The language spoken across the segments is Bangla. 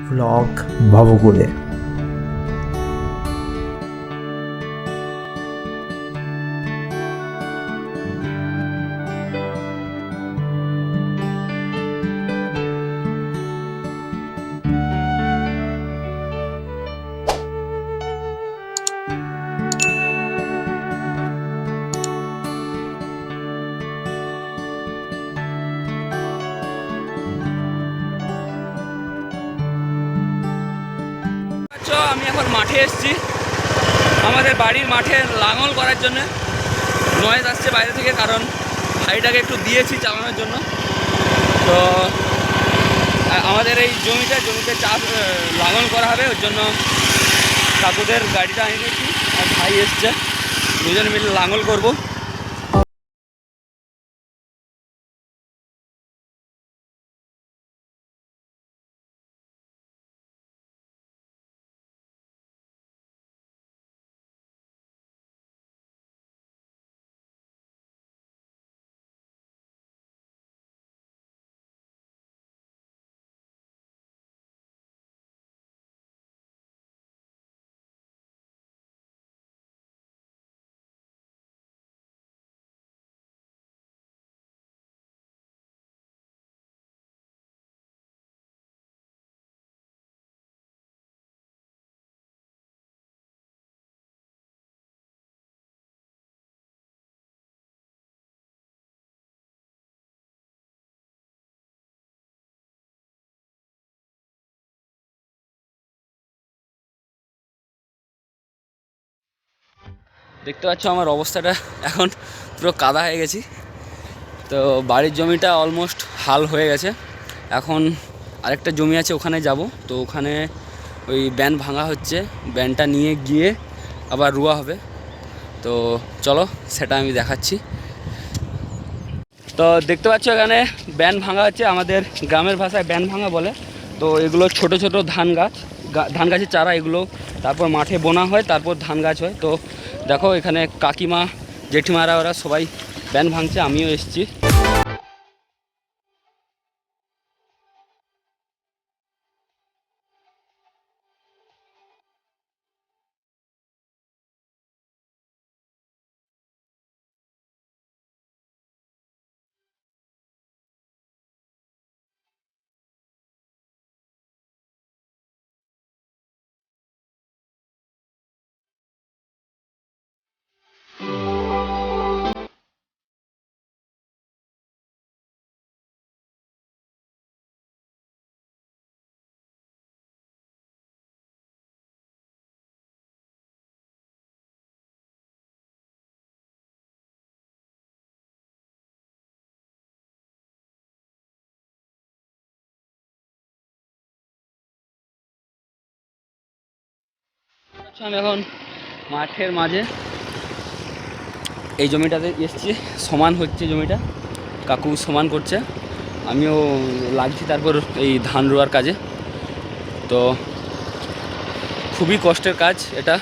ব্লগ ভবঘুরে। আমি এখন মাঠে এসেছি, আমাদের বাড়ির মাঠে লাঙল করার জন্য। নয়েজ আসছে বাইরে থেকে, কারণ ভাইটাকে একটু দিয়েছি চালানোর জন্য। তো আমাদের এই জমিতে চাষ লাঙল করা হবে, ওর জন্য কাকুদের গাড়িটা এনেছি আর ভাই এসছে, দুজন মিলে লাঙল করব। দেখতে পাচ্ছ আমার অবস্থাটা, এখন পুরো কাদা হয়ে গেছি। তো বাড়ির জমিটা অলমোস্ট হাল হয়ে গেছে, এখন আরেকটা জমি আছে ওখানে যাব। তো ওখানে ওই ব্যান ভাঙা হচ্ছে, ব্যানটা নিয়ে গিয়ে আবার রুয়া হবে। তো চলো সেটা আমি দেখাচ্ছি। তো দেখতে পাচ্ছ এখানে ব্যান ভাঙা হচ্ছে, আমাদের গ্রামের ভাষায় ব্যান ভাঙা বলে। তো এগুলো ছোট ছোট ধান গাছের চারা, এগুলো তারপর মাঠে বোনা হয়, তারপর ধান গাছ হয়। তো দেখো এখানে কাকিমা জেঠিমারা ওরা সবাই ব্যান ভাঙছে, আমিও এসেছি। আমি এখন মাঠের মাঝে এই জমিটাতে এসেছি, সমান হচ্ছে জমিটা, কাকু সমান করছে, আমিও লাগছি তারপর এই ধান রোয়ার কাজে। তো খুবই কষ্টের কাজ এটা,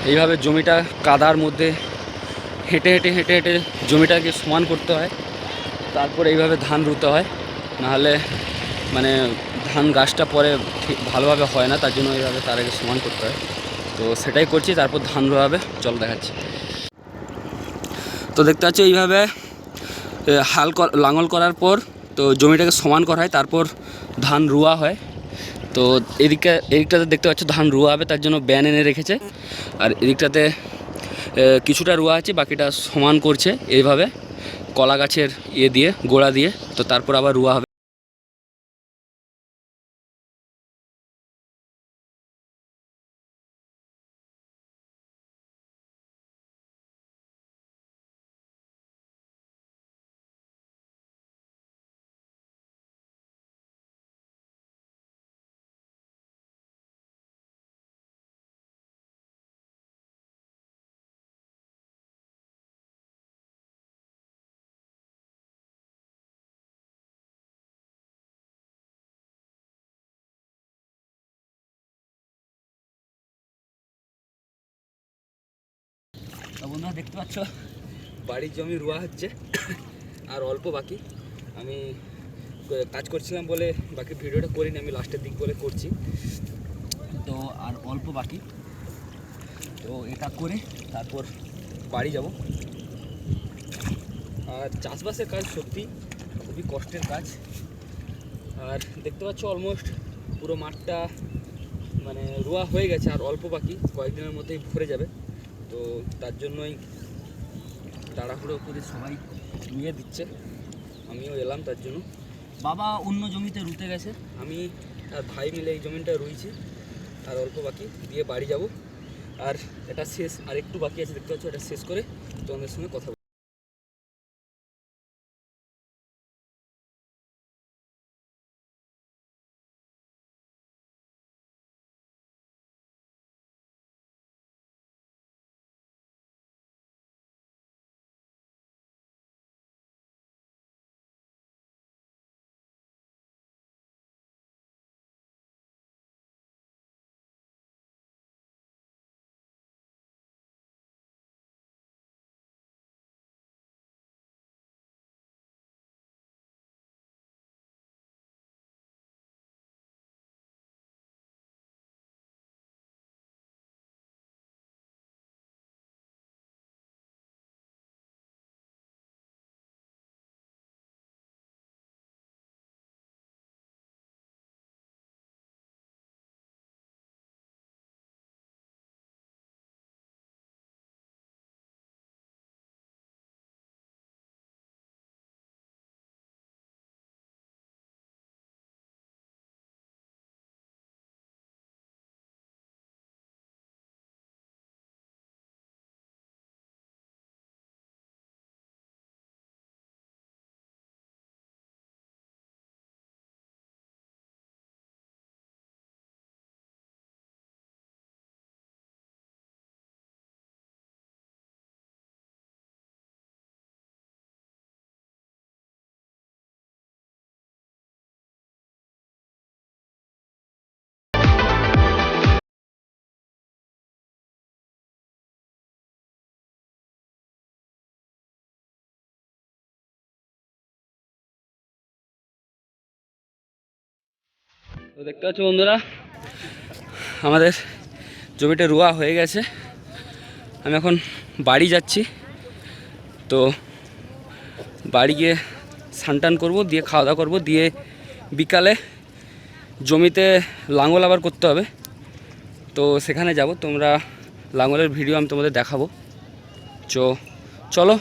এইভাবে জমিটা কাদার মধ্যে হেঁটে হেঁটে হেঁটে হেঁটে জমিটাকে সমান করতে হয়, তারপর এইভাবে ধান রুতে হয়, নাহলে মানে ধান গাছটা পরে ঠিক ভালোভাবে হয় না, তার জন্য এইভাবে তার আগে সমান করতে হয়। তো সেটাই করছি, তারপর ধান রোয়া হবে, চল দেখাচ্ছি। তো দেখতে পাচ্ছ এইভাবে লাঙল করার পর তো জমিটাকে সমান করা হয়, তারপর ধান রুয়া হয়। তো এদিকটাতে দেখতে পাচ্ছ ধান রুয়া হবে, তার জন্য ব্যান এনে রেখেছে। আর এদিকটাতে কিছুটা রুয়া আছে, বাকিটা সমান করছে এইভাবে কলা গাছের দিয়ে গোড়া দিয়ে। তো তারপর আবার রুয়া হবে। বন্ধুরা দেখতে পাচ্ছ বাড়ির জমি রুয়া হচ্ছে, আর অল্প বাকি। আমি কাজ করছিলাম বলে বাকি ভিডিওটা করিনি, আমি লাস্টের দিক বলে করছি। তো আর অল্প বাকি, তো এটা করে তারপর বাড়ি যাব। আর চাষবাসের কাজ সত্যি খুবই কষ্টের কাজ। আর দেখতে পাচ্ছ অলমোস্ট পুরো মাঠটা মানে রোয়া হয়ে গেছে, আর অল্প বাকি, কয়েকদিনের মধ্যেই ভরে যাবে। তো তার জন্যই তাড়াহুড়ো করে সবাই রুইয়ে দিচ্ছে, আমিও এলাম তার জন্য। বাবা অন্য জমিতে রুতে গেছে, আমি আর ভাই মিলে এই জমিটা রুইছি, আর অল্প বাকি দিয়ে বাড়ি যাব। আর এটা শেষ, আর একটু বাকি আছে দেখতে পাচ্ছ, এটা শেষ করে তোমাদের সঙ্গে কথা বলবো। তো দেখতে পাচ্ছ বন্ধুরা, আমাদের জমিটা রোয়া হয়ে গেছে। আমি এখন বাড়ি যাচ্ছি। তো বাড়ি গিয়ে স্নান টান করবো, দিয়ে খাওয়া দাওয়া করবো, দিয়ে বিকালে জমিতে লাঙল আবার করতে হবে। তো সেখানে যাব, তোমরা লাঙলের ভিডিও আমি তোমাদের দেখাবো। চলো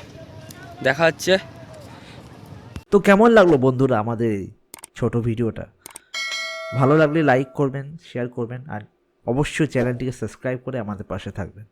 দেখা হচ্ছে। তো কেমন লাগলো বন্ধুরা আমাদের এই ছোট ভিডিওটা? ভালো লাগলে লাইক করবেন, শেয়ার করবেন, আর অবশ্যই চ্যানেলটিকে সাবস্ক্রাইব করে আমাদের পাশে থাকবেন।